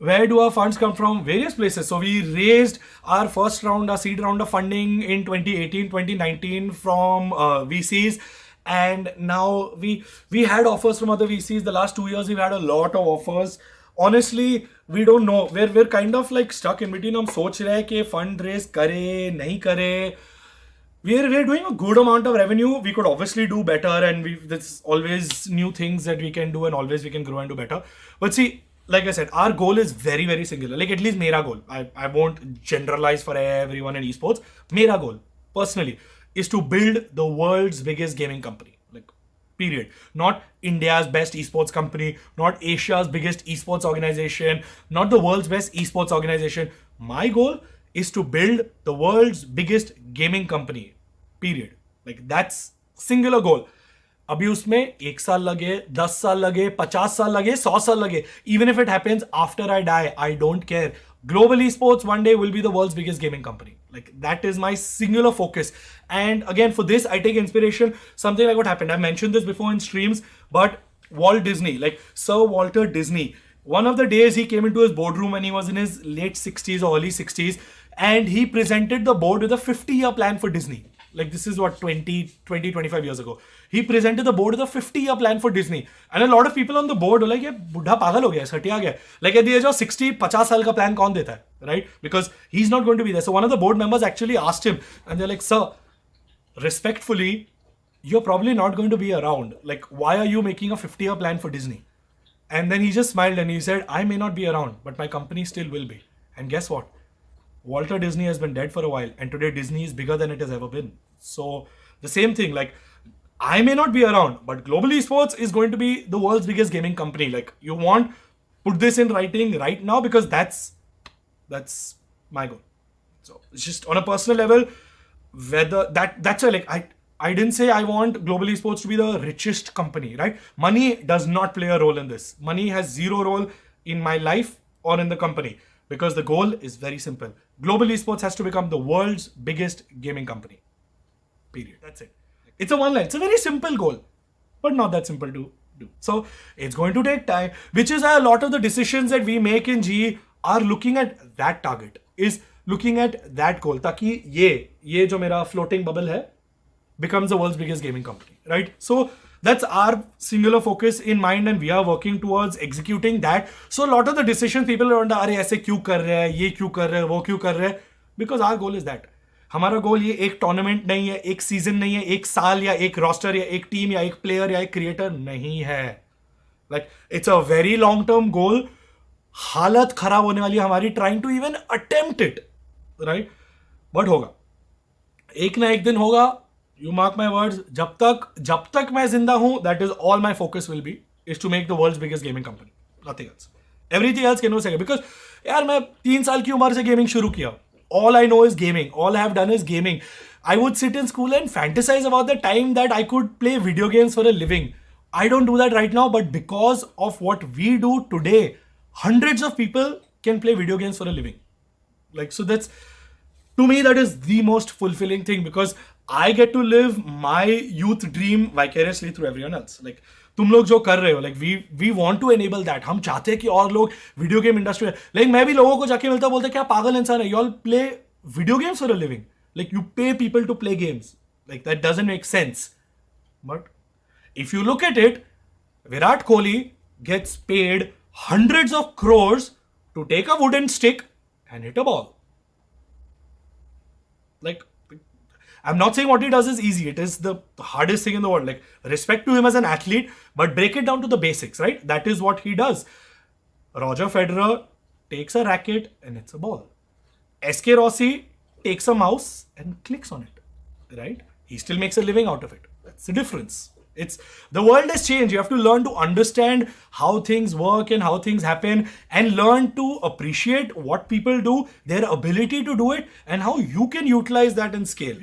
Where do our funds come from? Various places. So we raised our first round, our seed round of funding in 2018, 2019 from VCs. And now we had offers from other VCs. The last 2 years, we've had a lot of offers. Honestly, we don't know. We're kind of like stuck in between. हम सोच रहे हैं कि fund raise करे, नहीं करे. We're doing a good amount of revenue. We could obviously do better, and there's always new things that we can do, and always we can grow and do better. But see, like I said, our goal is very, very singular. Like at least mera goal. I won't generalize for everyone in esports. Mera goal, personally, is to build the world's biggest gaming company. Like, period. Not India's best esports company, not Asia's biggest esports organization, not the world's best esports organization. My goal is to build the world's biggest gaming company. Period. Like that's singular goal. अभी उसमें 1 साल लगे, 10 साल लगे, 50 साल लगे, 100 साल लगे. Even if it happens after I die, I don't care. Global Esports one day will be the world's biggest gaming company. Like that is my singular focus. And again, for this, I take inspiration. Something like what happened. I've mentioned this before in streams, but Walt Disney, like Sir Walter Disney, one of the days he came into his boardroom when he was in his late 60s or early 60s, and he presented the board with a 50-year plan for Disney. Like this is what 25 years ago. He presented the board with a 50-year plan for Disney. And a lot of people on the board were like, ये बुढ़ा पागल हो गया, सटिया गया. Like at the age of 60, 50 साल का plan कौन देता है, right? Because he's not going to be there. So one of the board members actually asked him, and they're like, sir, respectfully, you're probably not going to be around. Like, why are you making a 50-year plan for Disney? And then he just smiled and he said, I may not be around, but my company still will be. And guess what? Walter Disney has been dead for a while, and today Disney is bigger than it has ever been. So the same thing, like I may not be around, but Global Esports is going to be the world's biggest gaming company. Like you want, put this in writing right now, because that's my goal. So it's just on a personal level, whether that's why like I didn't say I want Global Esports to be the richest company, right? Money does not play a role in this. Money has zero role in my life or in the company, because the goal is very simple. Global Esports has to become the world's biggest gaming company. Period. That's it. It's a one line. It's a very simple goal, but not that simple to do. So it's going to take time, which is why a lot of the decisions that we make in GE are looking at that target, is looking at that goal. ताकि ये जो मेरा floating bubble है becomes the world's biggest gaming company, right? So that's our singular focus in mind, and we are working towards executing that. So a lot of the decisions people are wonder, अरे ऐसे क्यों कर रहे हैं, ये क्यों कर रहे हैं, वो क्यों कर रहे हैं? Because our goal is that. हमारा गोल ये एक टूर्नामेंट नहीं है, एक सीजन नहीं है, एक साल या एक रोस्टर या एक टीम या एक प्लेयर या एक क्रिएटर नहीं है. Like it's a very long term goal. हालत खराब होने वाली है हमारी trying to even attempt it, right? But होगा, एक ना एक दिन होगा. You mark my words. जब तक मैं जिंदा हूं, that is all my focus will be, is to make the world's biggest gaming company. Nothing else. Everything else can go second. Because यार मैं 3 साल की उम्र से गेमिंग शुरू किया. All I know is gaming. All I have done is gaming. I would sit in school and fantasize about the time that I could play video games for a living. I don't do that right now, but because of what we do today, hundreds of people can play video games for a living. Like, so that's, to me, that is the most fulfilling thing, because I get to live my youth dream vicariously through everyone else. Like, तुम लोग जो कर रहे हो, like we want to enable that. हम चाहते हैं कि और लोग वीडियो गेम इंडस्ट्री में, लाइक मैं भी लोगों को जाके मिलता बोलते क्या पागल इंसान है, you all play video games for a living. Like you pay people to play games. Like that doesn't make sense. But if you look at it, Virat Kohli gets paid hundreds of crores to take a wooden stick and hit a ball. Like, I'm not saying what he does is easy. It is the hardest thing in the world. Like, respect to him as an athlete, but break it down to the basics, right? That is what he does. Roger Federer takes a racket and it's a ball. SK Rossi takes a mouse and clicks on it, right? He still makes a living out of it. That's the difference. The world has changed. You have to learn to understand how things work and how things happen, and learn to appreciate what people do, their ability to do it, and how you can utilize that and scale.